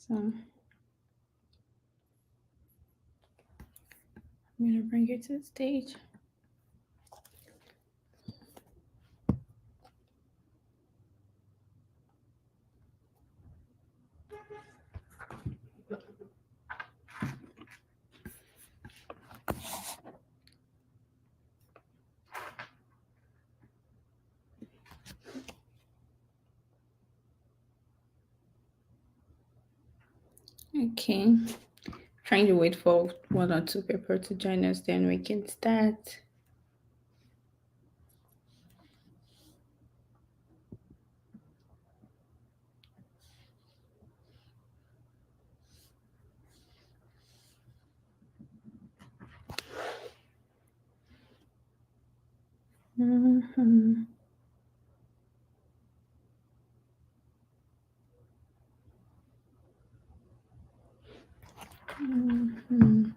So I'm gonna bring you to the stage. Okay. Trying to wait for one or two people to join us, then we can start. Mhm. Mhm.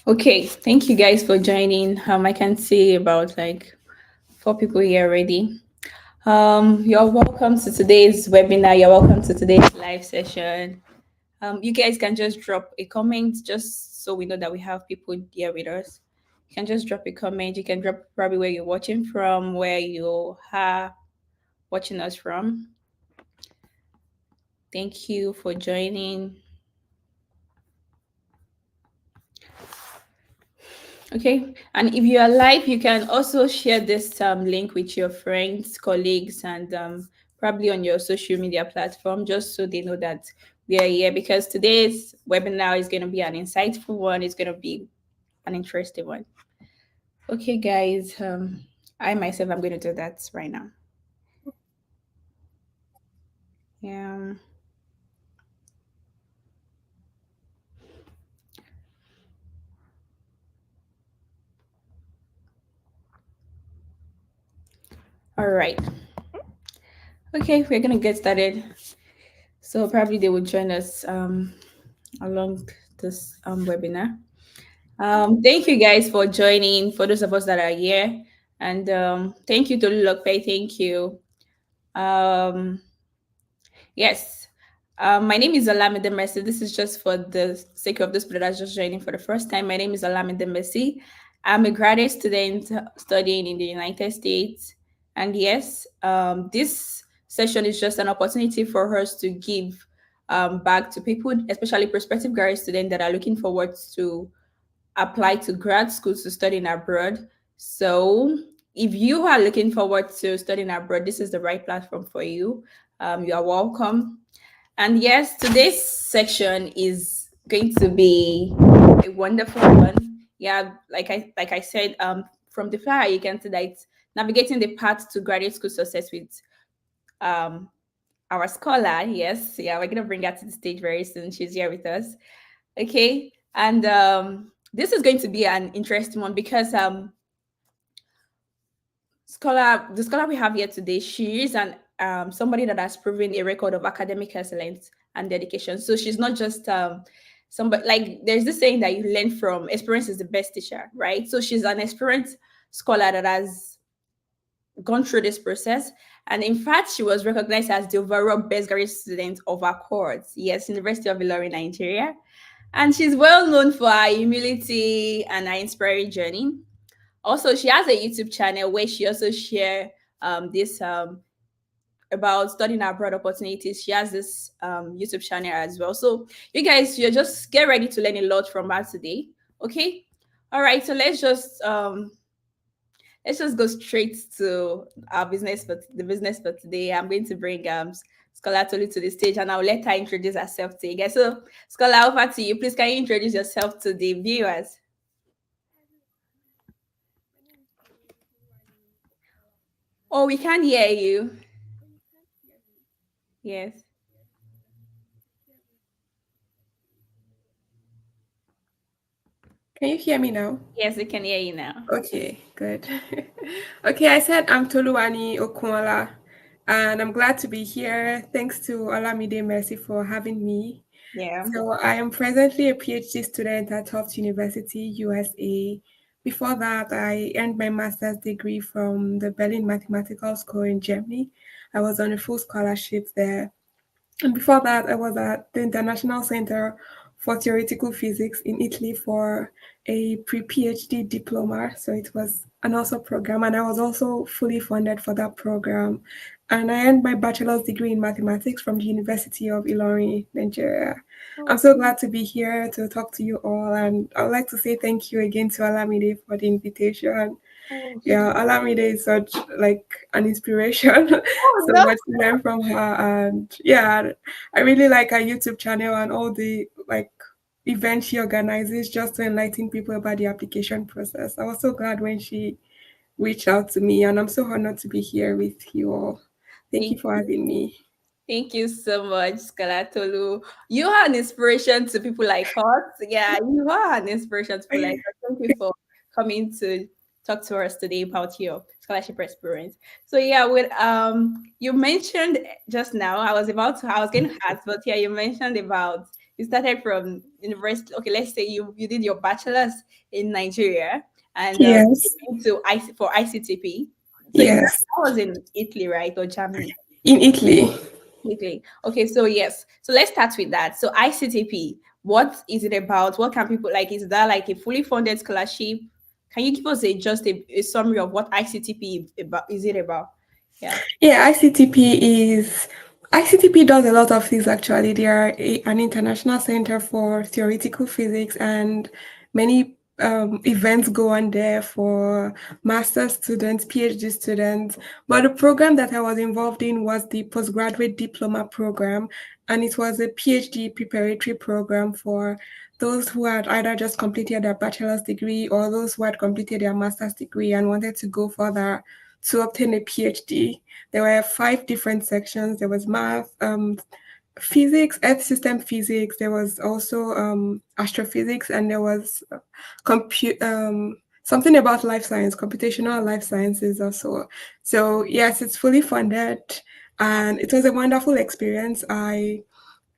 Okay, thank you guys for joining. I can see about like four people here already. You're welcome to today's webinar. You're welcome to today's live session. You guys can just drop a comment just so we know that we have people here with us. You can just drop a comment. You can drop probably where you're watching from, where you are watching us from. Thank you for joining. Okay, and if you are live, you can also share this link with your friends, colleagues, and probably on your social media platform, just so they know that we are here. Because today's webinar is going to be an insightful one. It's going to be an interesting one. Okay, guys. I myself, I'm going to do that right now. Yeah. All right. Okay, we're gonna get started. So probably they will join us along this webinar. Thank you guys for joining. For those of us that are here, and thank you to Lulokpe. Thank you. Um, yes. My name is Olamide Mercy. This is just for the sake of this brother just joining for the first time. My name is Olamide Mercy. I'm a graduate student studying in the United States. And yes, this session is just an opportunity for us to give back to people, especially prospective graduate students that are looking forward to apply to grad schools to studying abroad. So, if you are looking forward to studying abroad, this is the right platform for you. You are welcome. And yes, today's section is going to be a wonderful one. Yeah, like I said, from the flyer you can see that it's navigating the path to graduate school success with um our scholar. Yes, yeah, we're gonna bring her to the stage very soon. She's here with us. Okay, and this is going to be an interesting one because the scholar we have here today, she is an somebody that has proven a record of academic excellence and dedication. So she's not just somebody, like there's this saying that you learn from experience is the best teacher, right? So she's an experienced scholar that has gone through this process. And in fact, she was recognized as the overall best graduate student of our course. Yes, University of Ilorin, Nigeria. And she's well known for her humility and her inspiring journey. Also, she has a YouTube channel where she also share this about studying abroad opportunities. She has this YouTube channel as well. So you guys, you just get ready to learn a lot from her today. Okay. All right. So let's just go straight to our business for the business for today. I'm going to bring Scholar Tolu to the stage and I'll let her introduce herself to you guys. So Scholar, over to you. Please can you introduce yourself to the viewers? Oh, we can't hear you. Yes. Can you hear me now? Yes, we can hear you now. Okay, good. Okay, I said I'm Toluwani Okunla, and I'm glad to be here. Thanks to Olamide Mercy for having me. Yeah. So, I am presently a PhD student at Tufts University, USA. Before that, I earned my master's degree from the Berlin Mathematical School in Germany. I was on a full scholarship there. And before that, I was at the International Center for Theoretical Physics in Italy for a pre PhD diploma. So it was an also program, and I was also fully funded for that program. And I earned my bachelor's degree in mathematics from the University of Ilorin, Nigeria. I'm Oh, so glad to be here to talk to you all, and I would like to say thank you again to Alamide for the invitation. oh, Yeah, Alamide is such like an inspiration. oh So no. much to learn from her, and yeah, I really like her YouTube channel and all the like events she organizes just to enlighten people about the application process. I was so glad when she reached out to me, and I'm so honored to be here with you all. Thank you Thank for having me. Thank you so much, Skalatolu. You are an inspiration to people like us. Yeah, you are an inspiration to people like us. Thank you for coming to talk to us today about your scholarship experience. So yeah, with you mentioned just now, I was going to ask, but yeah, you mentioned about you started from university. Okay, let's say you did your bachelor's in Nigeria and you Yes, went to for ICTP. So yes, that was in Italy, right, or Germany? in Italy. Okay. Okay. So yes. So let's start with that. So ICTP, what is it about? What can people like? Is that like a fully funded scholarship? Can you give us a summary of what ICTP about? Is it about? Yeah. Yeah, ICTP does a lot of things actually. They are an international center for theoretical physics, and many events go on there for master students, PhD students. But the program that I was involved in was the postgraduate diploma program, and it was a PhD preparatory program for those who had either just completed their bachelor's degree or those who had completed their master's degree and wanted to go further to obtain a PhD. There were five different sections. There was math, physics, earth system physics. There was also astrophysics, and there was something about life science, computational life sciences also. So yes, it's fully funded, and it was a wonderful experience. I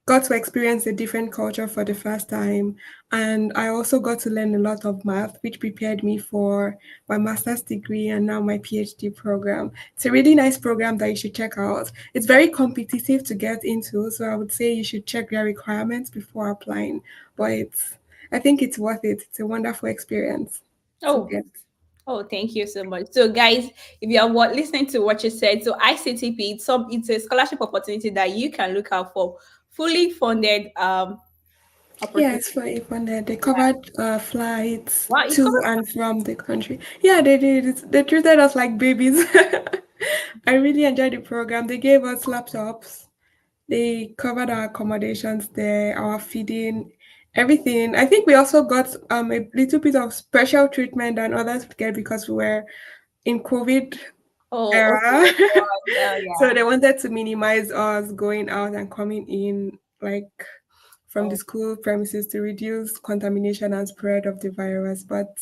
got to experience a different culture for the first time. And I also got to learn a lot of math, which prepared me for my master's degree and now my PhD program. It's a really nice program that you should check out. It's very competitive to get into, so I would say you should check their requirements before applying. But I think it's worth it. It's a wonderful experience to Oh. get. Oh, thank you so much. So, guys, if you are listening to what you said, so ICTP, it's a scholarship opportunity that you can look out for, fully funded Yeah, opportunity. it's fully funded. They covered flights Wow, it to covers. and from the country. Yeah, they did. They treated us like babies. I really enjoyed the program. They gave us laptops. They covered our accommodations there, our feeding, everything. I think we also got a little bit of special treatment than others get because we were in COVID Oh, era. okay. Oh, So yeah. they wanted to minimize us going out and coming in like from the Oh, school premises to reduce contamination and spread of the virus. But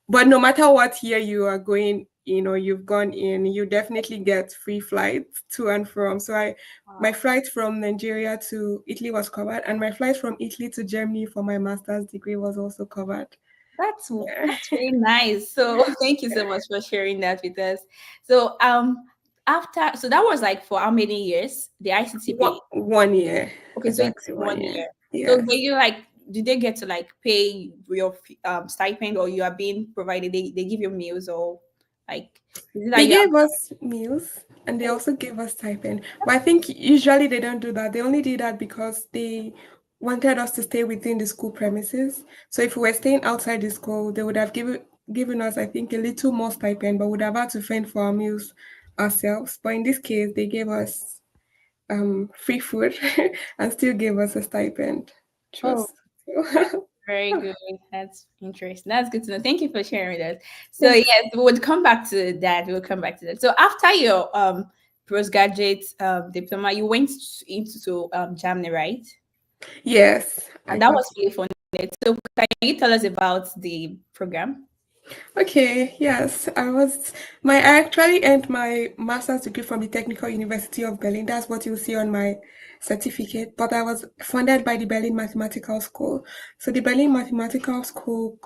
no matter what year you are going in or you've gone in, you definitely get free flights to and from. So I my wow. flight from Nigeria to Italy was covered, and my flight from Italy to Germany for my master's degree was also covered. Yeah. That's really nice. So thank you so much for sharing that with us. So after that was like for how many years? The ICTP. One year, Okay, so it's exactly one 1 year. year. So Yes. were you like, did they get to like pay your stipend, or you are being provided? They give you meals, or like is it that They you have? gave us meals and they Oh, also gave us stipend. But I think usually they don't do that. They only did that because they wanted us to stay within the school premises. So if we were staying outside the school, they would have given us, I think, a little more stipend, but would have had to fend for our meals ourselves. But in this case, they gave us free food and still gave us a stipend. Which oh, was that's very good. That's interesting. That's good to know. Thank you for sharing that. So yes. yes, we'll come back to that. We'll come back to that. So after your postgraduate diploma, you went into Germany, right? Yes, I And that got was really fun. So can you tell us about the program? Okay, yes, I actually earned my master's degree from the Technical University of Berlin. That's what you'll see on my certificate. But I was funded by the Berlin Mathematical School. So the Berlin Mathematical School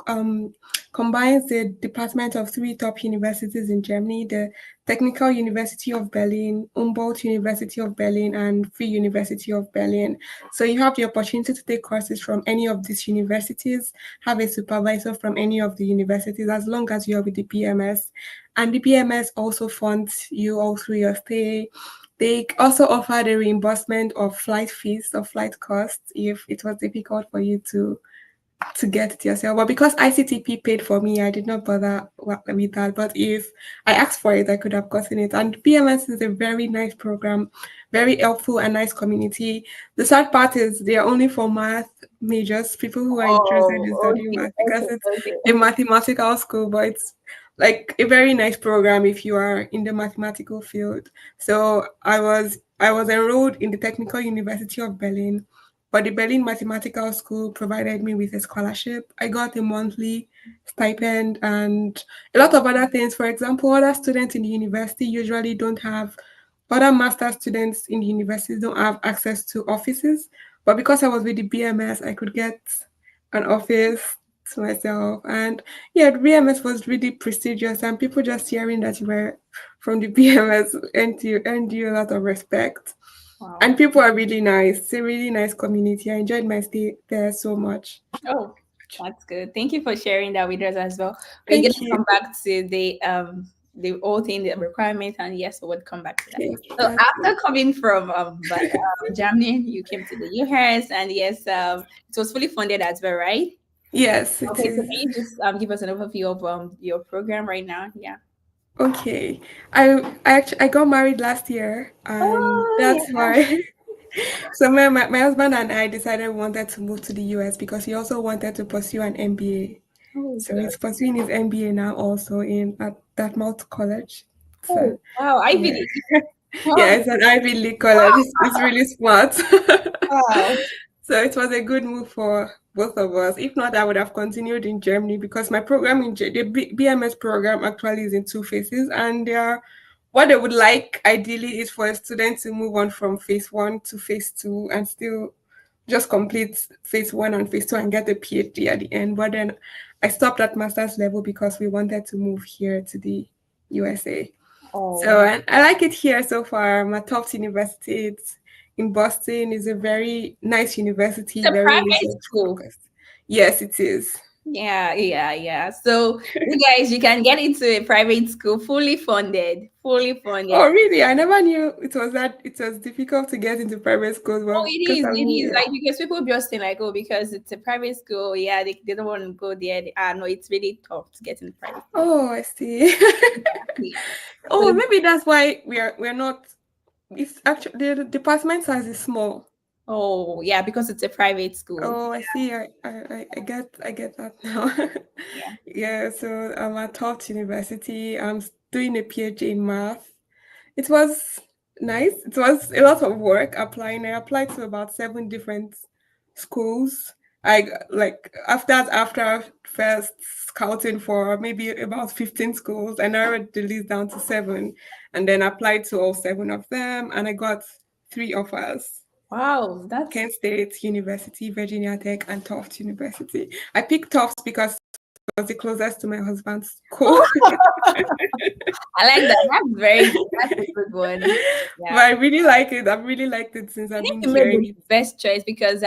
combines the department of three top universities in Germany: the Technical University of Berlin, Humboldt University of Berlin, and Free University of Berlin. So you have the opportunity to take courses from any of these universities, have a supervisor from any of the universities as long as you're with the BMS. And the BMS also funds you all through your stay. They also offer the reimbursement of flight fees or flight costs if it was difficult for you to get it yourself. But because ICTP paid for me, I did not bother with that. But if I asked for it, I could have gotten it. And PMS is a very nice program, very helpful and nice community. The sad part is they are only for math majors, people who are interested in Oh, studying okay, math, because okay, it's a okay. mathematical school, but it's like a very nice program if you are in the mathematical field. So I was enrolled in the Technical University of Berlin, but the Berlin Mathematical School provided me with a scholarship. I got a monthly stipend and a lot of other things. For example, other students in the university usually don't have, other master students in the universities don't have access to offices. But because I was with the BMS, I could get an office to myself. And yeah, the BMS was really prestigious, and people just hearing that you were from the BMS earned you a lot of respect. And Wow. people are really nice. It's a really nice community. I enjoyed my stay there so much. Oh, that's good. Thank you for sharing that with us as well. We're gonna Thank you. come back to the whole thing, the requirements, and yes, we'll come back to that. Yes, So that's it. after coming from Germany, you came to the US, and yes, it was fully funded as well, right? Yes, it Okay, so can is. you just give us an overview of your program right now? Yeah. Okay. I got married last year, and Oh that's yeah. why. So my husband and I decided we wanted to move to the US because he also wanted to pursue an MBA. Oh So good. he's pursuing his MBA now also in at Dartmouth College. So Oh wow, Ivy yeah. League. Yeah, Wow. it's an Ivy League college. It's really smart. Wow. So it was a good move for both of us. If not, I would have continued in Germany because my program the BMS program actually is in two phases, and they are, what they would like ideally is for a student to move on from phase one to phase two and still just complete phase one and phase two and get a PhD at the end. But then I stopped at master's level because we wanted to move here to the USA. So Oh, and I like it here so far. My top university, it's in Boston, is a very nice it's university, a very private research school. focused. Yes, it is. Yeah, yeah, yeah. So you guys, you can get into a private school, fully funded, fully funded. Oh, really? I never knew it was difficult to get into private schools, Oh, but because I'm it is here. like because people just think like, oh, because it's a private school, yeah, they don't want to go there. No, it's really tough to get into private school. Oh, I see. Yeah. Oh, So, maybe that's why we're not. It's actually the department size is small. oh, yeah, because it's a private school. Oh, I see. I get that now. Yeah. Yeah, so I'm at Tufts University. I'm doing a PhD in math. It was nice. It was a lot of work applying. I applied to about seven different schools. After first scouting for maybe about 15 schools, I narrowed the list down to seven, and then applied to all seven of them, and I got three offers. Wow, that's Kent State University, Virginia Tech, and Tufts University. I picked Tufts because it was the closest to my husband's school. I like that. That's very good. That's a good one. But Yeah. I really like it. I've really liked it since I I've think been you made hearing the it. best choice because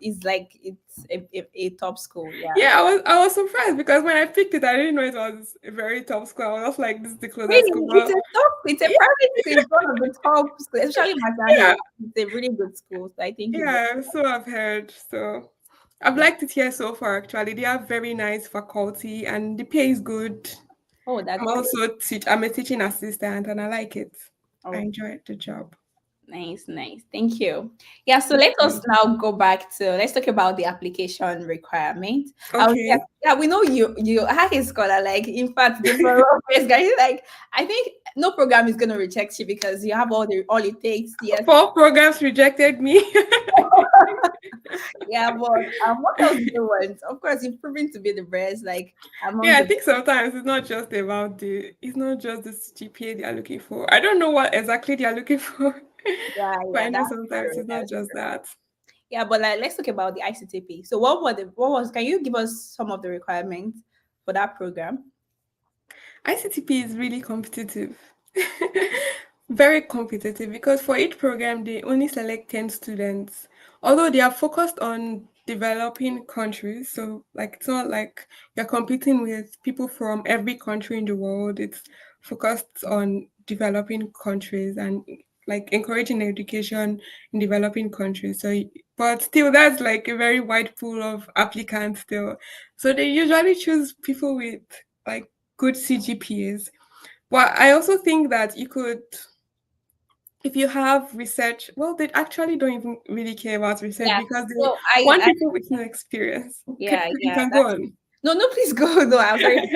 it's like it's a top school. Yeah. Yeah, I was surprised because when I picked it, I didn't know it was a very top school. I was just like, this is the closest school. Really, it's But a top. It's a yeah, private school. It's one of the top schools, especially yeah, mathematics. It's a really good school. So I think you got. yeah. So I've heard. So I've Yeah. liked it here so far. Actually, they have very nice faculty and the pay is good. Oh, that's I'm good. also I'm a teaching assistant and I like it. I Oh, enjoy the job. Nice, nice. Thank you. Yeah, so let us Okay. now go back to let's talk about the application requirement. Yeah, Okay. yeah, we know you are a scholar. Like, in fact, the progress guys, like, I think no program is gonna reject you because you have all it takes. Yes. Four programs rejected me. Yeah, but what else do you want? Of course, you've proven to be the best, like among Yeah, I the think sometimes it's not just the GPA they are looking for. I don't know what exactly they are looking for, yeah, but yeah, I know that's sometimes true. it's not That's just true. that. Yeah, but like let's talk about the ICTP. So what was can you give us some of the requirements for that program? ICTP is really competitive. Very competitive because for each program they only select 10 students. Although they are focused on developing countries, so like it's not like you're competing with people from every country in the world. It's focused on developing countries and like encouraging education in developing countries. But still that's like a very wide pool of applicants still. So they usually choose people with like good CGPAs. Well, I also think that you could, if you have research, well, they actually don't even really care about research Yeah. because they So want I people with no experience. yeah, You yeah, can go that's on. no, no, please go. No, I'm sorry.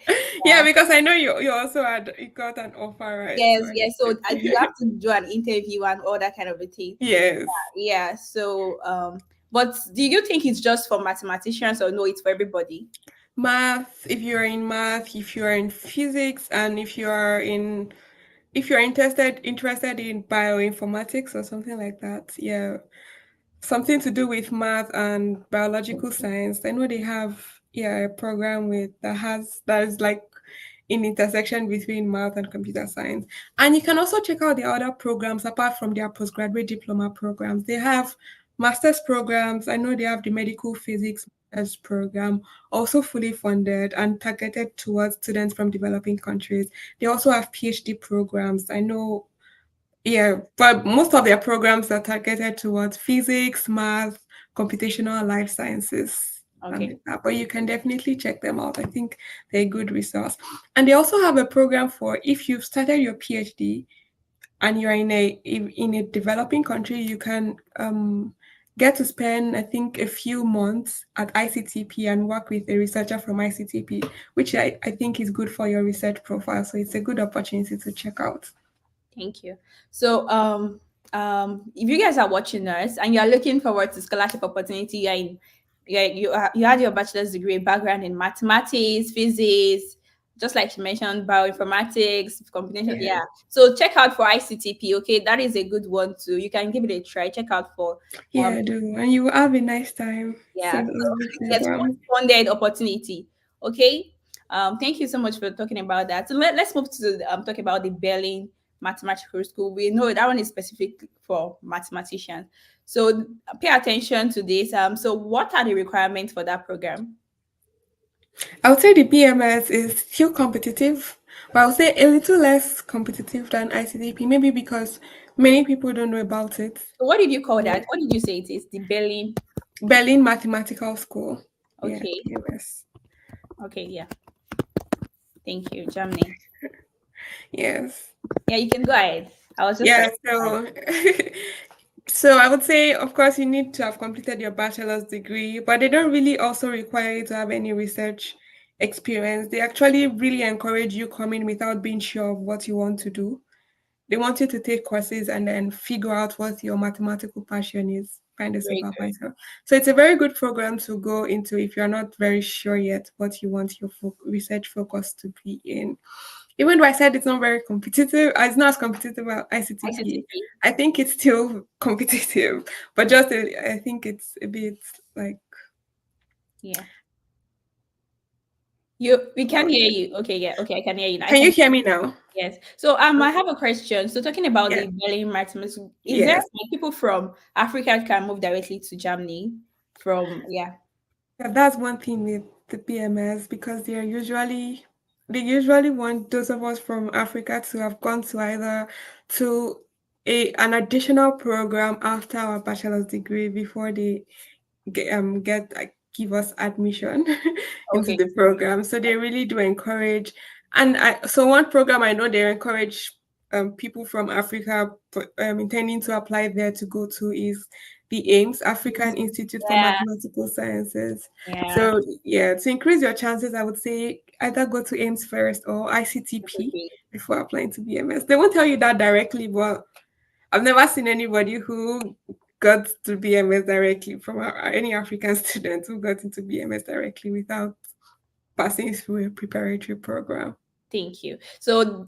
Yeah, Yeah. because I know you also you got an offer, right? So Yes, I yes. So understand. you have to do an interview and all that kind of a thing. Yes. Yeah. So but do you think it's just for mathematicians or no, it's for everybody? Math, if you're in physics, and if you're interested in bioinformatics or something like that, yeah, something to do with math and biological science. I know they have, yeah, a program with that is like in intersection between math and computer science. And you can also check out the other programs apart from their postgraduate diploma programs. They have master's programs. I know they have the medical physics master's program, also fully funded and targeted towards students from developing countries. They also have PhD programs. I know, yeah, but most of their programs are targeted towards physics, math, computational life sciences, and Okay. like that. But you can definitely check them out. I think they're a good resource. And they also have a program for if you've started your PhD and you're in a developing country, you can get to spend, I think, a few months at ICTP and work with a researcher from ICTP, which I think is good for your research profile. So it's a good opportunity to check out. Thank you. So, if you guys are watching us and you are looking forward to scholarship opportunity, you had your bachelor's degree background in mathematics, physics, just like you mentioned, bioinformatics, combination. Yeah. Yeah. So check out for ICTP. Okay, that is a good one too. You can give it a try. Check out for Yeah, um I do. And you will have a nice time. yeah. So So easy to yes, run. funded opportunity. Okay. Thank you so much for talking about that. So let's move to talk about the Berlin Mathematical School. We know that one is specific for mathematicians. So pay attention to this. So what are the requirements for that program? I would say the BMS is still competitive, but I would say a little less competitive than ICDP, maybe because many people don't know about it. So what did you call Yeah. that? What did you say it is? The Berlin. Berlin Mathematical School. Yeah, Okay. BMS. Okay. Yeah. Thank you, Germany. Yes. Yeah, you can go ahead. I was just Yeah, like, so I would say, of course, you need to have completed your bachelor's degree, but they don't really also require you to have any research experience. They actually really encourage you coming without being sure of what you want to do. They want you to take courses and then figure out what your mathematical passion is, find a very good. supervisor. So it's a very good program to go into if you're not very sure yet what you want your research focus to be in. Even though I said it's not very competitive, it's not as competitive as ICTP. ICTP. I think it's still competitive, but I think it's a bit like. Yeah. We can hear you. Okay, yeah, okay, I can hear you. I Can you can. hear me now? Yes. So I have a question. So talking about Yeah. the Berlin Maximus, is there Yes. like people from Africa can move directly to Germany from yeah. Yeah, that's one thing with the PMS because they usually want those of us from Africa to have gone to either to an additional program after our bachelor's degree before they get like give us admission into Okay. the program. So they really do encourage, and so one program I know they encourage people from Africa intending to apply there to go to is the AIMS, African Institute for Yeah, Mathematical Sciences. yeah. So yeah, to increase your chances, I would say either go to AIMS first or ICTP Okay. before applying to BMS. They won't tell you that directly, but I've never seen anybody who got to BMS directly from any African student who got into BMS directly without passing through a preparatory program. Thank you. So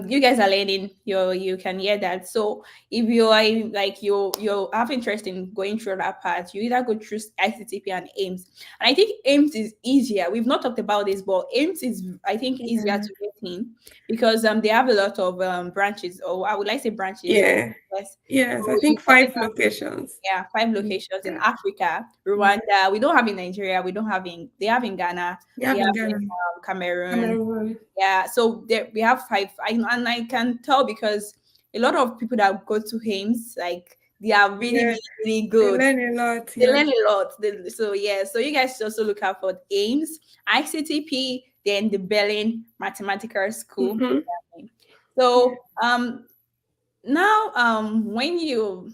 you guys are learning, you can hear that. So if you are like you have interest in going through that path, you either go through ICTP and AIMS. And I think AIMS is easier. We've not talked about this, but AIMS is, I think, easier Yeah. to get in because they have a lot of branches, or I would like say branches. Yeah. Yes. Yes, So I you think can five locations. yeah, five locations in Yeah. Africa, Yeah. Rwanda. We don't have in Nigeria. We don't have in. They have in Ghana. You They have in have in Ghana, Cameroon. Cameroon. Yeah, so there we have five, and I can tell because a lot of people that go to Hames, like they are really, Yeah, really, really they good. learn a lot. They Yeah. learn a lot. So yeah, so you guys should also look out for Ames, ICTP, then the Berlin Mathematical School. Mm-hmm. Yeah. So now when you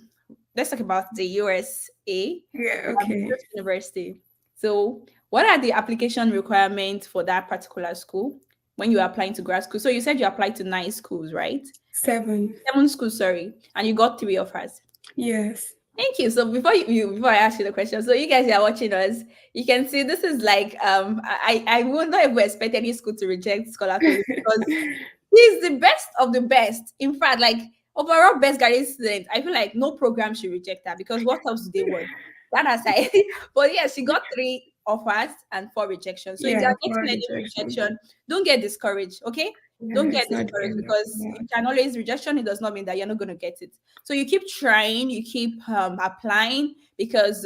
let's talk about the USA, Yeah. the Okay. State University. So what are the application requirements for that particular school when you're applying to grad school? So you said you applied to 9 schools, right? 7. 7 schools, sorry, and you got 3 offers. Yes. Thank you. So before I ask you the question, so you guys are watching us, you can see this is like I would not ever expect any school to reject Scholar Toby because he's the best of the best. In fact, like overall best guidance student, I feel like no program should reject that because what else do they want? That aside, but yeah, she got 3 offers and 4 rejections. So if you Yeah, are for getting any rejection. rejection, don't get discouraged, okay? Yeah, Don't get it's not the discouraged end of because yeah. you can always rejection. It does not mean that you're not going to get it. So you keep trying, you keep applying because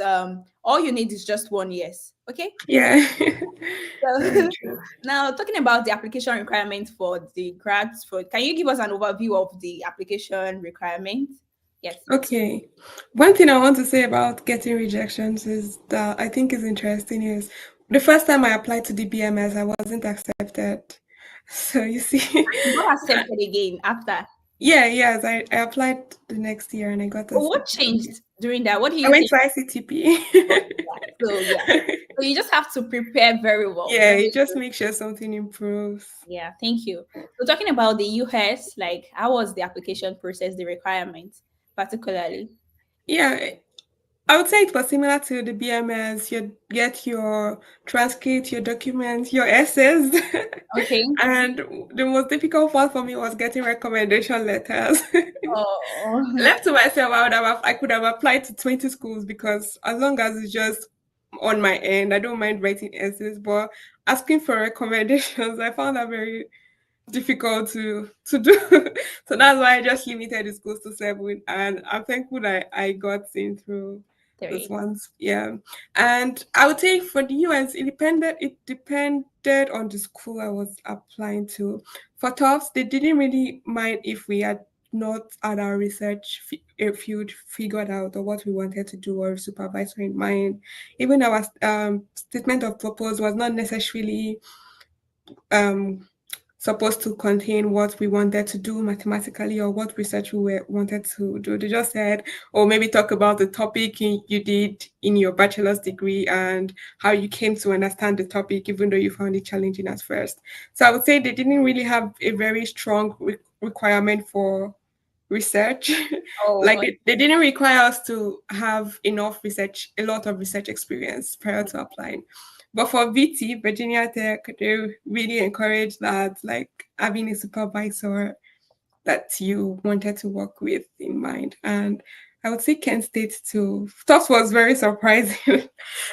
all you need is just one yes. Okay. Yeah. Very So true. now talking about the application requirements for the grads, for can you give us an overview of the application requirements? Yes. Okay. One thing I want to say about getting rejections is that I think is interesting is the first time I applied to the BMS, I wasn't accepted. So you see, You got accepted again after. yeah, yes, I applied the next year and I got But what accepted changed again. during that? What do I you went think? to ICTP. So yeah. So you just have to prepare very well. Yeah, Very it just good. makes sure something improves. Yeah, thank you. So talking about the US, like how was the application process, the requirements particularly? Yeah, I would say it was similar to the BMS. You get your transcript, your documents, your essays. Okay. And the most difficult part for me was getting recommendation letters. Oh, Left to myself, I could have applied to 20 schools because as long as it's just on my end, I don't mind writing essays, but asking for recommendations, I found that very difficult to do. So that's why I just limited the schools to 7, and I'm thankful that I got in through those three. ones. Yeah, and I would say for the US, it depended on the school I was applying to. For Tufts, they didn't really mind if we had not had our research field figured out or what we wanted to do or supervisor in mind. Even our statement of purpose was not necessarily um supposed to contain what we wanted to do mathematically or what research wanted to do. They just said, or maybe talk about the topic you did in your bachelor's degree and how you came to understand the topic, even though you found it challenging at first. So I would say they didn't really have a very strong requirement for research. Like Oh, they didn't require us to have enough research, a lot of research experience prior to applying. But for VT, Virginia Tech, they really encourage that, like having a supervisor that you wanted to work with in mind. And I would say Kent State too. Tufts was very surprising.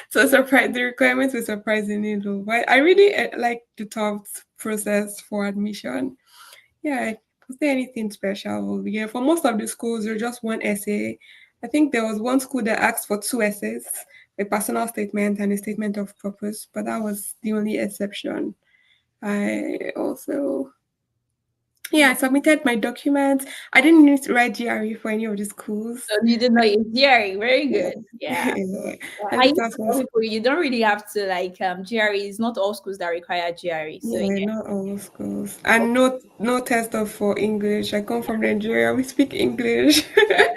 So surprised the requirements were surprisingly low. But I really like the Tufts process for admission. Yeah, was there anything special? Yeah, for most of the schools, there's just one essay. I think there was one school that asked for 2 essays, a personal statement and a statement of purpose, but that was the only exception. I also Yeah, I submitted my documents. I didn't need to write GRE for any of the schools. So you did not use GRE. Very Yeah. good. Yeah. Yeah. Yeah, At I least used that to tell was, people you don't really have to like GRE. It's not all schools that require GRE. So yeah, yeah. not all schools. And no test of for English. I come from Nigeria. We speak English. Yeah.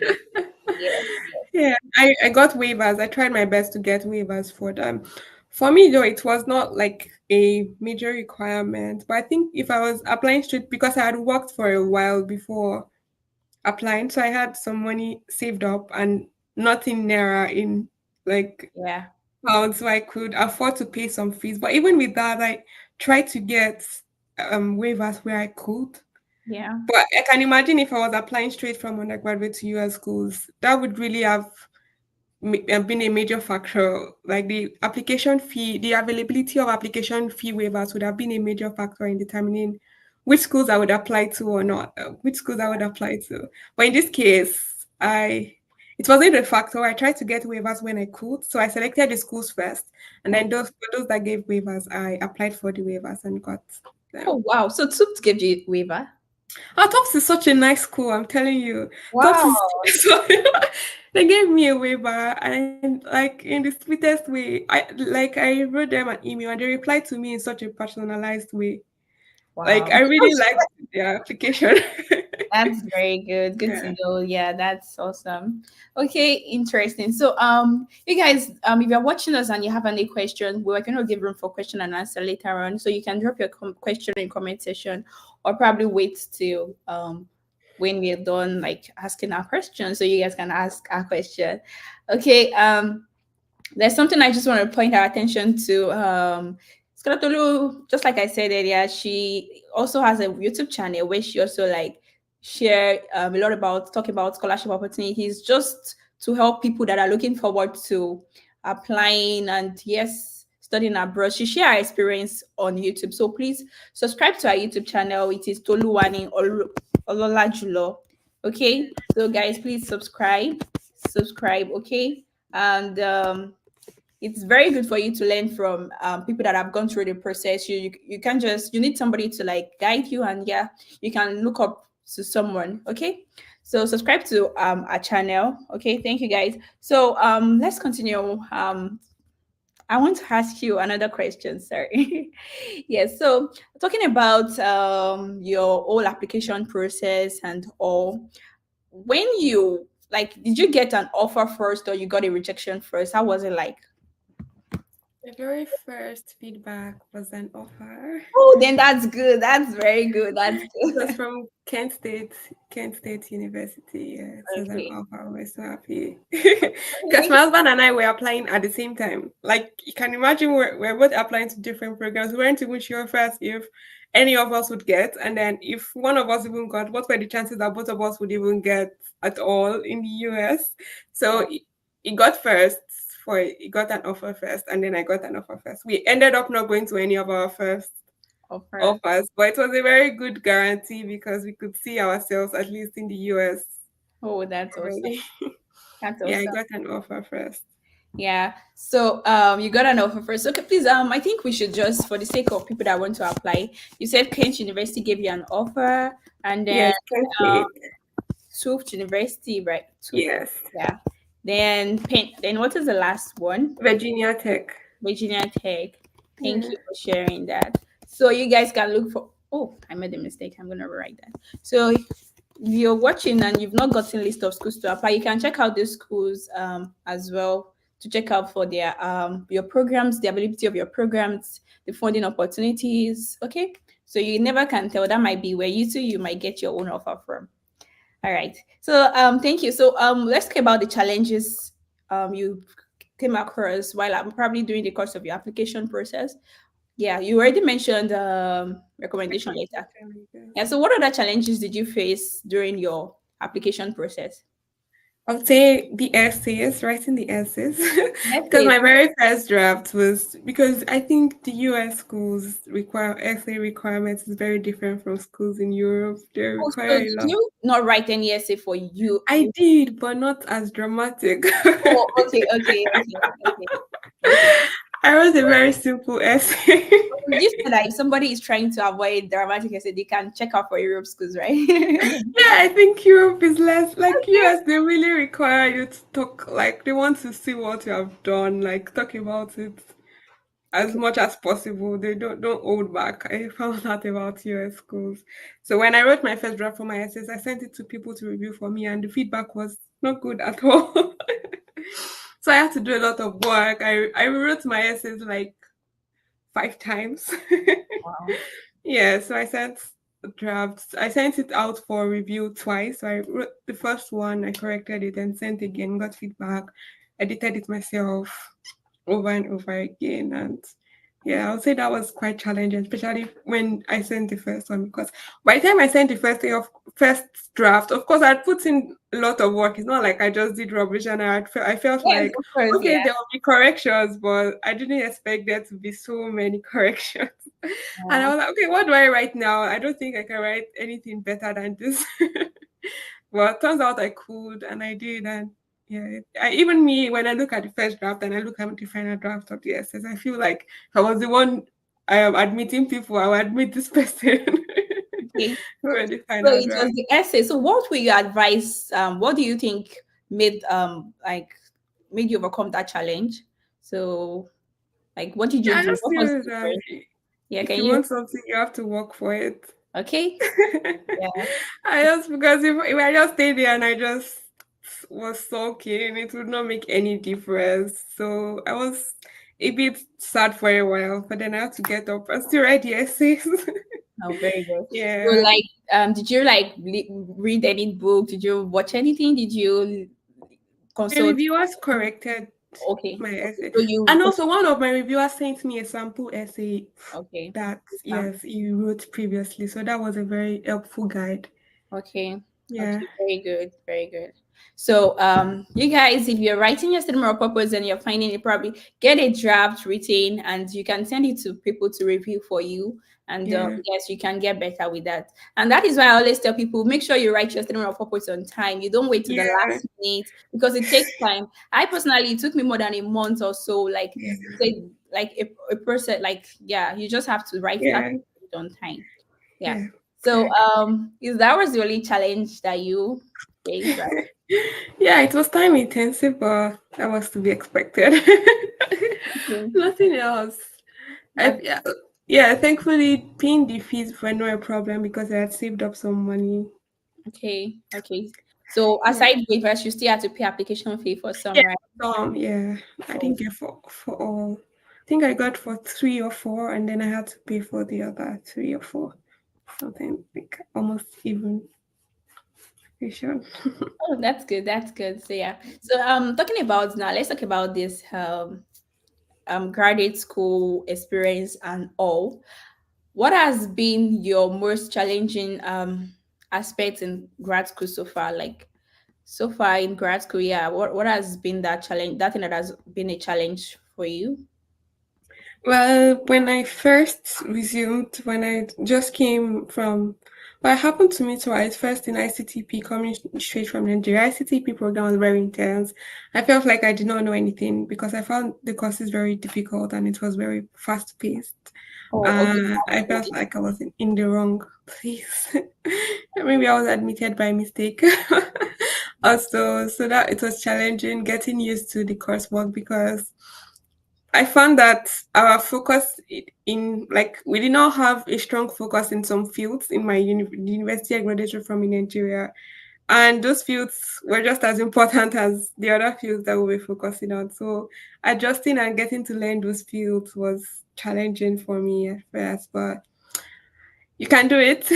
Yeah, I got waivers. I tried my best to get waivers for them. For me, though, it was not like a major requirement. But I think if I was applying straight, because I had worked for a while before applying, so I had some money saved up and nothing naira in like Yeah. pounds, so I could afford to pay some fees. But even with that, I tried to get waivers where I could. Yeah. But I can imagine if I was applying straight from undergraduate to US schools, that would really have been a major factor. Like the application fee, the availability of application fee waivers would have been a major factor in determining which schools I would apply to or not, which schools I would apply to. But in this case, it wasn't a factor. I tried to get waivers when I could, so I selected the schools first, and Oh, then those for those that gave waivers, I applied for the waivers and got them. oh wow. So Tufts gave you waiver. Oh, Tops is such a nice school, I'm telling you. Tops Wow. is so they gave me a waiver and like in the sweetest way. I wrote them an email and they replied to me in such a personalized way. Like Wow. I really liked their application. That's very good. Good Yeah. to know. Yeah, that's awesome. Okay, interesting. So, you guys, if you're watching us and you have any questions, we're going to give room for question and answer later on. So you can drop your question in comment section, or probably wait till when we're done like asking our questions, so you guys can ask our question. Okay. There's something I just want to point our attention to. Scalatolu, just like I said earlier, she also has a YouTube channel where she also like share a lot about talk about scholarship opportunities, just to help people that are looking forward to applying and yes, studying abroad. She share her experience on YouTube. So please subscribe to our YouTube channel. It is Toluwani Ololajulo. Okay, so guys, please subscribe. Okay, and it's very good for you to learn from people that have gone through the process. You can just you need somebody to like guide you, and yeah, you can look up to someone. Okay, so subscribe to our channel. Okay, thank you guys. So let's continue. I want to ask you another question. Sorry. Yes. So talking about your whole application process and all, when you like, did you get an offer first or you got a rejection first? How was it like? The very first feedback was an offer. Oh, then that's good. That's very good. That's It was good. from Kent State University. Yeah, it was an Okay. offer. We're so happy because my husband and I were applying at the same time. Like you can imagine, we're both applying to different programs. We weren't even sure first if any of us would get, and then if one of us even got, what were the chances that both of us would even get at all in the US? So Yeah. it got first. For it got an offer first, and then I got an offer first. We ended up not going to any of our first Offer. offers, but it was a very good guarantee because we could see ourselves at least in the US Oh, that's awesome. already. That's Yeah, I awesome. got an offer first. Yeah. So you got an offer first. Okay, please I think we should just for the sake of people that want to apply, you said Kent University gave you an offer and then Yes, Kent um State. Tufts University, right? Tufts, Yes. yeah. Then what is the last one? Virginia Tech. Virginia Tech. Thank Yeah. you for sharing that. So you guys can look for. Oh, I made a mistake. I'm gonna write that. So if you're watching and you've not gotten list of schools to apply, you can check out these schools as well to check out for their your programs, the availability of your programs, the funding opportunities. Okay, so you never can tell. That might be where you too you might get your own offer from. All right. So thank you. So let's talk about the challenges you came across while I'm probably doing the course of your application process. Yeah, you already mentioned recommendation letter. Recommendation letters. Yeah. So what other challenges did you face during your application process? I would say the essays, writing the essays, Let's because say, my very first draft was because I think the US schools require essay requirements is very different from schools in Europe. They oh, so require did a lot. you not write any essay for you? I did, but not as dramatic. Oh, okay, okay, okay, okay, okay. I wrote a very simple essay. You said that if somebody is trying to avoid dramatic essay, they can check out for Europe schools, right? Yeah, I think Europe is less like US. They really require you to talk. Like they want to see what you have done. Like talk about it as Okay. much as possible. They don't hold back. I found out about US schools. So when I wrote my first draft for my essays, I sent it to people to review for me, and the feedback was not good at all. So I had to do a lot of work. I wrote my essays like 5 times. Wow. Yeah, so I sent drafts. I sent it out for review twice. So I wrote the first one, I corrected it and sent again, got feedback, edited it myself over and over again. And yeah, I would say that was quite challenging, especially when I sent the first one because by the time I sent the first draft, of course I'd put in a lot of work. It's not like I just did rubbish and I felt Yes, like of course, okay, yeah. there will be corrections, but I didn't expect there to be so many corrections. And I Yeah. was like, okay, what do I write now? I don't think I can write anything better than this. Well, it turns out I could, and I did. And yeah, even me, when I look at the first draft and I look at the final draft of the essays, I feel like if I was the one I am admitting people, I would admit this person Okay. for the So final it was draft. the essay. So what were your advice? What do you think made like made you overcome that challenge? So like what did Yeah, you I do? just What was feel that different? Yeah, if can you you want something, you have to work for it. okay? Yeah. I just because if I just stayed there and I just was sulking, it would not make any difference. So I was a bit sad for a while, but then I had to get up and still write the essays. Oh, very good. So Yeah. like did you like read any book? Did you watch anything? Did you My consult? reviewers corrected Okay. my Okay. essay. So you And also one of my reviewers sent me a sample essay okay. that Um, yes, you wrote previously. So that was a very helpful guide. okay. Yeah. Okay. Very good. Very good. So, you guys, if you're writing your statement of purpose and you're finding it, probably get a draft written and you can send it to people to review for you. And Yeah. yes, you can get better with that. And that is why I always tell people make sure you write your statement of purpose on time. You don't wait to the Yeah. last minute because it takes time. I personally, it took me more than a month or so. Like, Yeah. say, like a person, like, yeah, you just have to write that Yeah. on time. Yeah. Yeah. So, Yeah. is that was the only challenge that you faced, right? Yeah, it was time intensive, but that was to be expected. Okay. Nothing else. I, That's yeah, yeah, thankfully, paying the fees were not a problem because I had saved up some money. okay. Okay. So Yeah, aside waivers, you still have to pay application fee for some, yeah, right? yeah. I Oh, didn't get for all. I think I got for 3 or 4, and then I had to pay for the other 3 or 4. Something like almost even. You sure? oh, that's good. That's good. So yeah. So talking about now, let's talk about this graduate school experience and all. What has been your most challenging aspect in grad school so far? Like so far in grad school, yeah. What has been that challenge? That thing that has been a challenge for you? Well, when I first resumed, when I just came from, what happened to me twice. First in ICTP, coming straight from Nigeria, ICTP program was very intense. I felt like I did not know anything because I found the courses very difficult and it was very fast paced. Oh, okay. I felt like I was in the wrong place. Maybe I was admitted by mistake. Also, so that it was challenging getting used to the coursework because I found that our focus in like we did not have a strong focus in some fields in my the university I graduated from in Nigeria, and those fields were just as important as the other fields that we were focusing on. So adjusting and getting to learn those fields was challenging for me at first, but you can do it.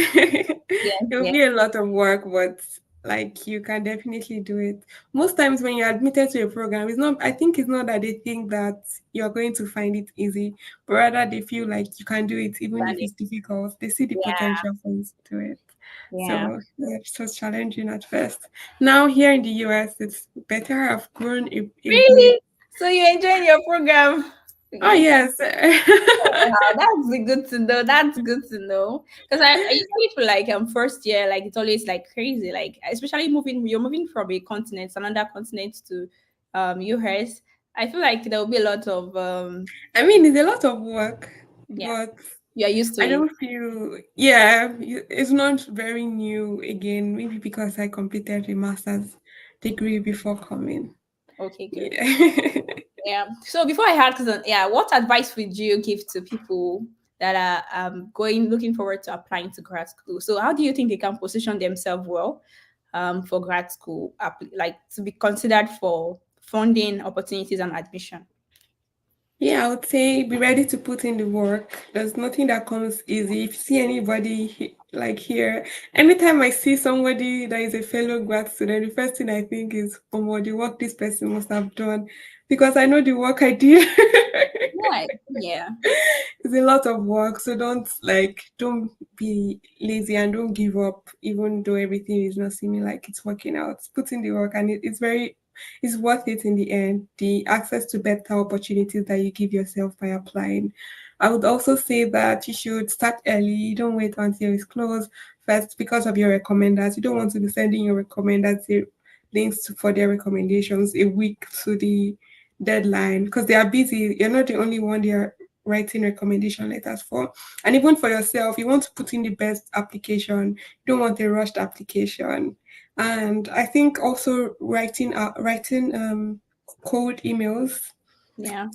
Yes, It will yes, be a lot of work, but like you can definitely do it. Most times when you're admitted to a program, it's not I think it's not that they think that you're going to find it easy, but rather they feel like you can do it even if valid. it's difficult. They see the Yeah, potential for you to do it. yeah. So yeah, it was challenging at first. Now here in the US it's better. I've grown a bit. Really? So you're enjoying your program? Oh You, yes. wow, that's good to know. That's good to know. Because I usually feel like first year, like it's always like crazy. Like especially moving, you're moving from a continent, another continent to US. I feel like there will be a lot of I mean, it's a lot of work, yeah, but you're used to I it. don't feel, yeah, it's not very new again. Maybe because I completed a master's degree before coming. Okay, good. Yeah. Yeah. So before I had, yeah, what advice would you give to people that are going looking forward to applying to grad school? So how do you think they can position themselves well for grad school, like to be considered for funding opportunities and admission? Yeah, I would say be ready to put in the work. There's nothing that comes easy. If you see anybody like here, anytime I see somebody that is a fellow grad student, the first thing I think is, oh, the work this person must have done, because I know the work I did. Yeah, yeah, It's a lot of work, so don't be lazy and don't give up, even though everything is not seeming like it's working out. Put in the work, and it's worth it in the end. The access to better opportunities that you give yourself by applying. I would also say that you should start early. You don't wait until it's closed first because of your recommenders. You don't want to be sending your recommenders for their recommendations a week to the deadline because they are busy. You're not the only one they are writing recommendation letters for. And even for yourself, you want to put in the best application. You don't want a rushed application. And I think also writing cold emails. yeah.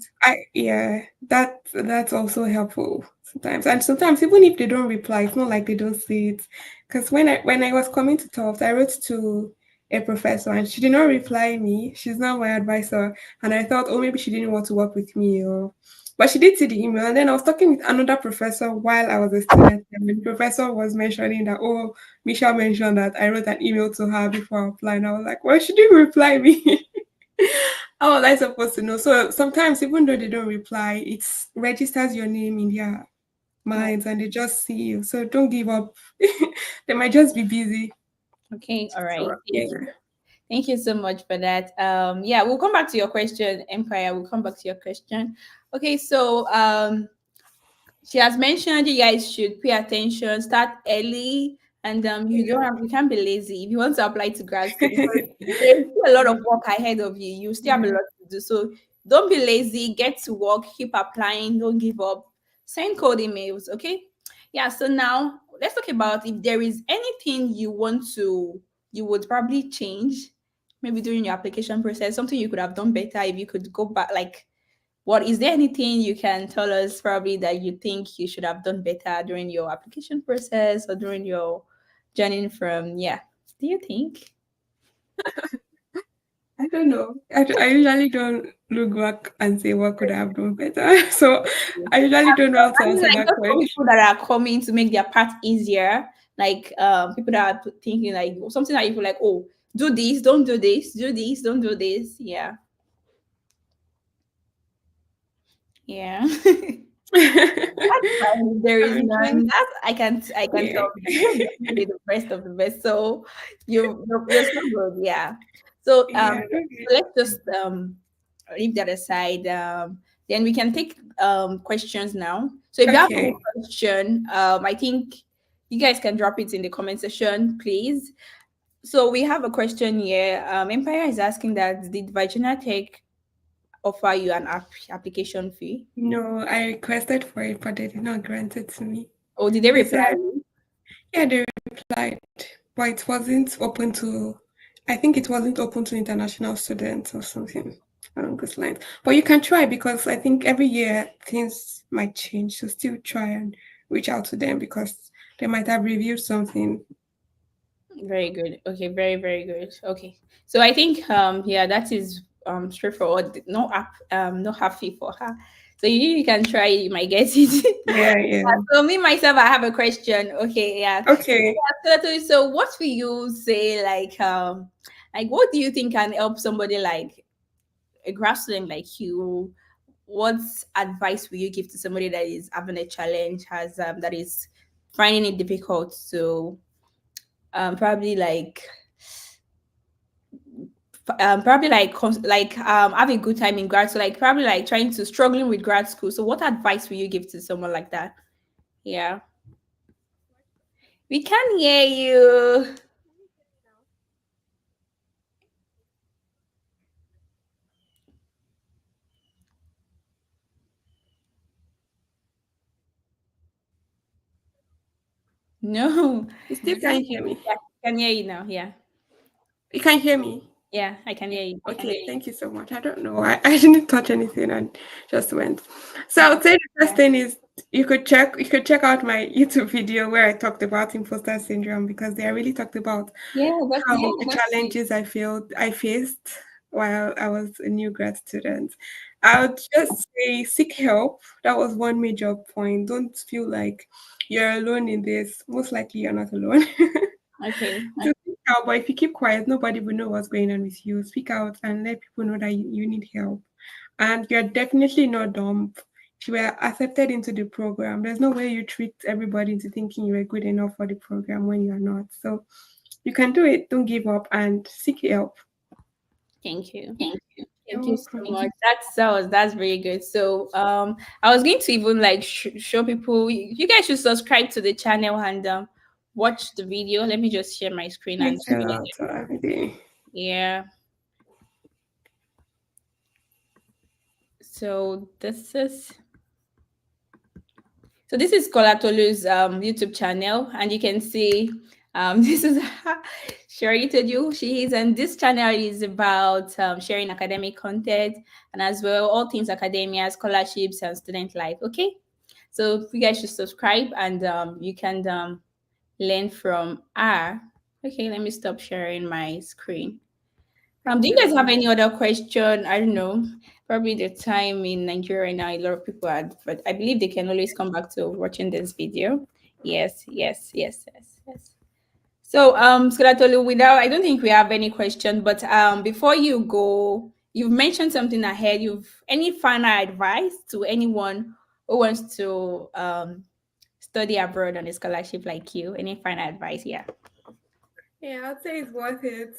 That's also helpful sometimes. And sometimes even if they don't reply, it's not like they don't see it. Because when I was coming to talk, I wrote to a professor and she did not reply me. She's not my advisor. And I thought, oh, maybe she didn't want to work with me or but she did see the email. And then I was talking with another professor while I was a student. And the professor was mentioning that, oh, Misha mentioned that I wrote an email to her before applying. I was like, well, she didn't reply me. How was I supposed to know? So sometimes, even though they don't reply, it registers your name in their Oh, minds and they just see you. So don't give up. They might just be busy. okay, all So right. yeah. Thank you. Thank you so much for that. Yeah, we'll come back to your question, Empire. We'll come back to your question. Okay, so she has mentioned you guys should pay attention, start early, and you can't be lazy if you want to apply to grad school because there's still a lot of Yeah. work ahead of you. You still have a Yeah. lot to do. So don't be lazy, get to work, keep applying, don't give up. Send code emails, okay? Yeah, so now let's talk about if there is anything you would probably change maybe during your application process, something you could have done better if you could go back like what is there anything you can tell us probably that you think you should have done better during your application process or during your journey from yeah? Do you think? I don't know. I usually don't look back and say what could I have done better. So I usually don't know how to I mean answer like that just for question. people that are coming to make their path easier, like people that are thinking like something that you feel like, oh, do this, don't do this, do this, don't do this. Yeah. Yeah. That's fine. There is I'm trying. none. That I can Yeah. tell you. You're definitely the best of the best. So you're so good. Yeah. So Yeah. so let's just leave that aside. Then we can take questions now. So if you have any Okay. question, I think you guys can drop it in the comment section, please. So we have a question here. Empire is asking that did Virginia Tech offer you an application fee? No, I requested for it, but they did not grant it to me. Or did they They reply said, you? yeah, they replied, but it wasn't open to, I think it wasn't open to international students or something along those lines. But you can try because I think every year things might change. So still try and reach out to them because they might have reviewed something. Very good. Okay, very, very good. Okay. So I think yeah, that is straightforward. No app no happy for her. So you can try it, you might get it. Yeah, yeah. So me myself, I have a question. Okay, yeah. Okay. So what will you say like what do you think can help somebody like a grad student like you? What advice will you give to somebody that is having a challenge, has that is finding it difficult to probably probably like have a good time in grad, so like probably like trying to struggling with grad school, so what advice will you give to someone like that? Yeah, we can hear you. No. You still can't hear me. Yeah, I can hear you now. Yeah. You can't hear me. Yeah, I can hear you. Okay, thank you so much. I don't know. I didn't touch anything and just went. So I would say the first Yeah. thing is you could check out my YouTube video where I talked about imposter syndrome because they really talked about Yeah, that's how it. the challenges I faced while I was a new grad student. I would just say seek help. That was one major point. Don't feel like you're alone in this. Most likely you're not alone. Okay. So speak out, but if you keep quiet, nobody will know what's going on with you. Speak out and let people know that you need help. And you're definitely not dumb. If you were accepted into the program, there's no way you trick everybody into thinking you are good enough for the program when you're not. So you can do it. Don't give up and seek help. Thank you. You're Thank you so welcome. much. That's very good. So I was going to even like show people you guys should subscribe to the channel and watch the video. Let me just share my screen and Makes a lot every day. yeah. So this is Kolatolu's YouTube channel, and you can see this is she already told you who she is, and this channel is about sharing academic content and as well all things academia, scholarships, and student life. Okay, so you guys should subscribe and you can learn from her. Okay, let me stop sharing my screen. Do Thank you you guys very have much. any other question? I don't know. Probably the time in Nigeria right now, a lot of people are, but I believe they can always come back to watching this video. Yes, yes, yes, yes, yes. So, Skolatolu, without, I don't think we have any question, but before you go, you've mentioned something ahead. Any final advice to anyone who wants to study abroad on a scholarship like you? Any final advice? Yeah. Yeah, I'd say it's worth it.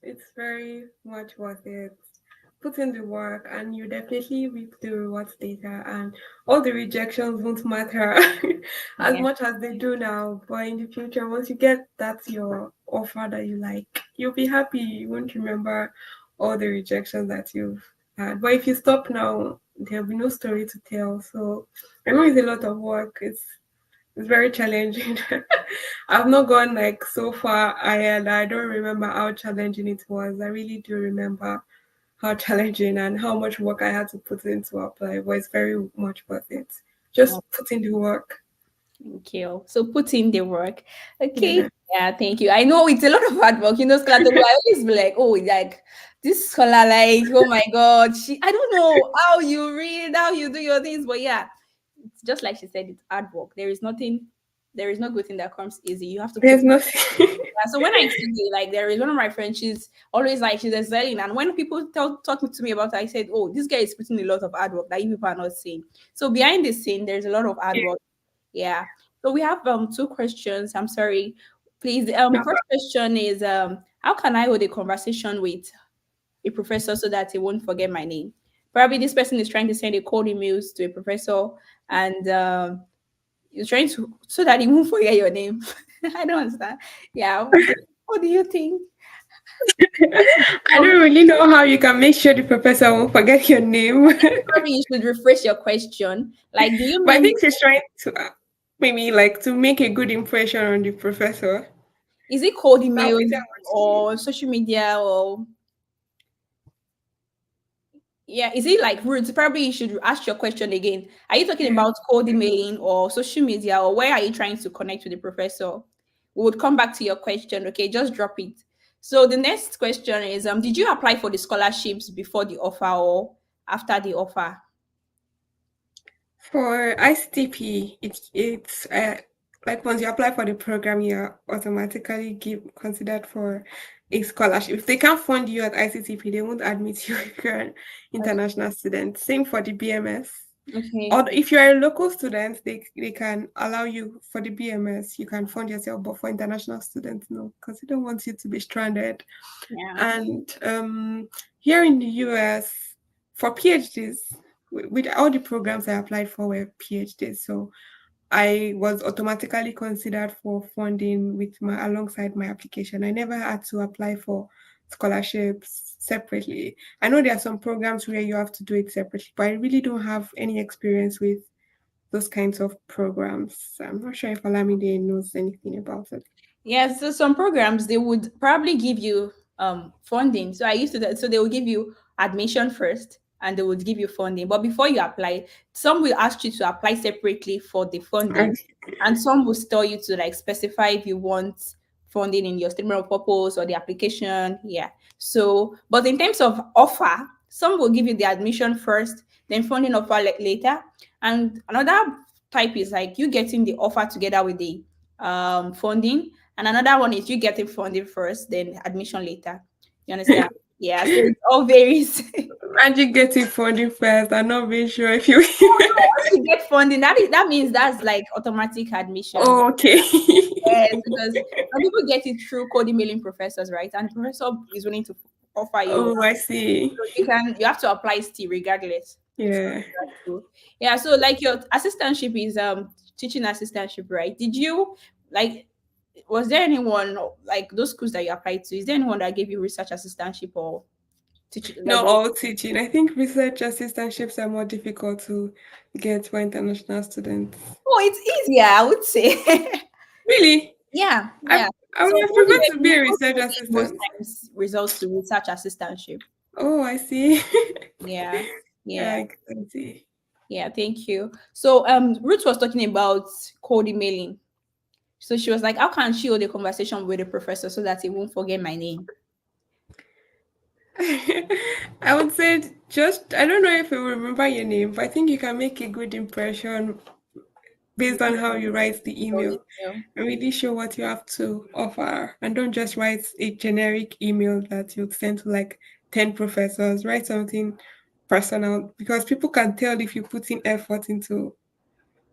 It's very much worth it. Put in the work and you definitely reap the rewards later and all the rejections won't matter as Yeah. much as they do now. But in the future, once you get that your offer that you like, you'll be happy. You won't remember all the rejections that you've had. But if you stop now, there'll be no story to tell. So I know it's a lot of work. It's very challenging. I've not gone like so far ahead. I don't remember how challenging it was. I really do remember how challenging and how much work I had to put in to apply, but it's very much worth it. Just put in the work. Thank you. So put in the work. Okay. Yeah. Yeah, thank you. I know it's a lot of hard work. Scholar, I always be like, oh, like this scholar, like, oh my God. I don't know how you read, how you do your things, but yeah, it's just like she said, it's hard work. There is no good thing that comes easy. You have to put There's nothing. yeah, so when I see it, like there is one of my friends, she's always like she's excelling. And when people talk to me about it, I said, oh, this guy is putting a lot of hard work that you people are not seeing. So behind the scene, there's a lot of hard work. Yeah. So we have two questions. I'm sorry. Please, No. first question is how can I hold a conversation with a professor so that he won't forget my name? Probably this person is trying to send a cold emails to a professor and you're trying to so that he won't forget your name. I don't understand. Yeah. What do you think? I don't really know how you can make sure the professor won't forget your name. Probably you should rephrase your question. Like, do you But I mean think she's trying to maybe like to make a good impression on the professor. is it cold That email is that what she means. or social media or yeah, is it like rude? Probably you should ask your question again. Are you talking Yeah. about cold emailing or social media or where are you trying to connect with the professor? We would come back to your question. Okay, just drop it. So the next question is did you apply for the scholarships before the offer or after the offer? For ICTP, it's like once you apply for the program, you're automatically give considered for a scholarship. If they can't fund you at ICTP, they won't admit you if you're an international student. Same for the BMS. Okay. Or if you're a local student, they can allow you for the BMS. You can fund yourself, but for international students, no, because they don't want you to be stranded. Yeah. And here in the US, for PhDs, with all the programs I applied for were PhDs, so I was automatically considered for funding with my alongside my application. I never had to apply for scholarships separately. I know there are some programs where you have to do it separately, but I really don't have any experience with those kinds of programs. I'm not sure if Alamide knows anything about it. Yeah, so some programs they would probably give you funding. So I used to so they will give you admission first and they would give you funding. But before you apply, some will ask you to apply separately for the funding, Okay. and some will tell you to like specify if you want funding in your statement of purpose or the application. Yeah. So, but in terms of offer, some will give you the admission first, then funding offer later. And another type is like you getting the offer together with the funding, and another one is you getting funding first, then admission later. You understand? Yeah, so it all varies. Imagine getting funding first. I'm not being sure if you. Once you get funding, that means that's like automatic admission. Oh, okay. Yes, because some people get it through code emailing professors, right? And the professor is willing to offer you. Oh, I see. So you have to apply still regardless for Yeah. grad school. Yeah, so like your assistantship is teaching assistantship, right? Did you like was there anyone like those schools that you applied to? Is there anyone that gave you research assistantship or teaching like Not all teaching. I think research assistantships are more difficult to get for international students. oh it's easier, I would say. Really? Yeah, I yeah. I So would have preferred to be a most research will give most assistant. times results to research assistantship. Oh, I see. Yeah, yeah, I can see. yeah. Thank you. So Ruth was talking about code emailing. So she was like, how can she hold a conversation with the professor so that he won't forget my name? I would say just I don't know if you remember your name, but I think you can make a good impression based on how you write the Or email email. and really show what you have to offer. And don't just write a generic email that you send to like 10 professors. Write something personal because people can tell if you put in effort into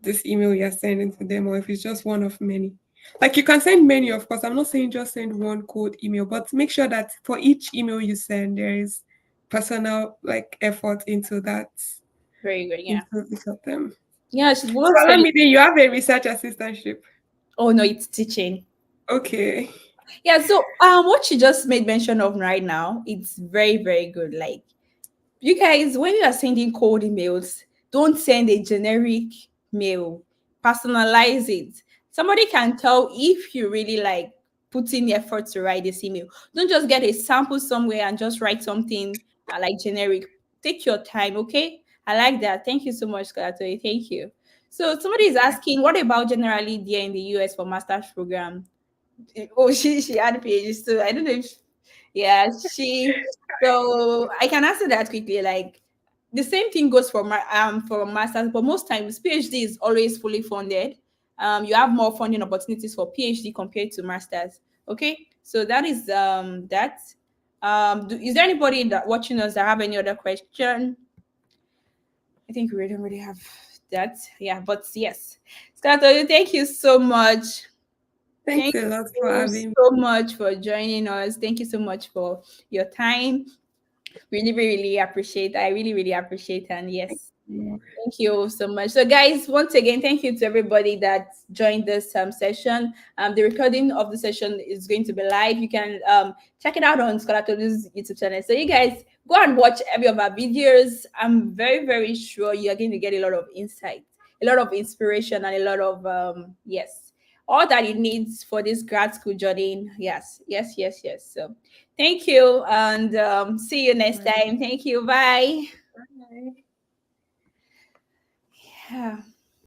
this email you're sending to them or if it's just one of many. Like you can send many, of course. I'm not saying just send one cold email, but make sure that for each email you send, there is personal like effort into that, Very good. Yeah. into each of them. Yeah, she So once said let it. me you have a research assistantship. Oh no, it's teaching. Okay. Yeah, so what she just made mention of right now, it's very, very good. Like you guys, when you are sending cold emails, don't send a generic mail. Personalize it. Somebody can tell if you really like put in the effort to write this email. Don't just get a sample somewhere and just write something like generic. Take your time, okay? I like that. Thank you so much, Scalatori. Thank you. So somebody is asking, what about generally there in the US for master's program? Oh, she had pages too. I don't know if yeah, she so I can answer that quickly. Like the same thing goes for my for masters, but most times PhD is always fully funded. You have more funding opportunities for PhD compared to masters. Okay, so that is that. Is there anybody that watching us that have any other question? I think we don't really have that. Yeah, but yes, Scato, thank you so much. Thanks Thank a lot for you having so much for joining us. Thank you so much for your time. Really, really appreciate. I really, really appreciate. And yes, me. thank you so much. So, guys, once again, thank you to everybody that joined this session. The recording of the session is going to be live. You can check it out on Scholar Tolu's YouTube channel. So, you guys go and watch every of our videos. I'm very, very sure you are going to get a lot of insight, a lot of inspiration, and a lot of yes, all that you need for this grad school journey. Yes, yes, yes, yes. So, thank you, and see you next Bye. time. Thank you. Bye. Bye. Yeah.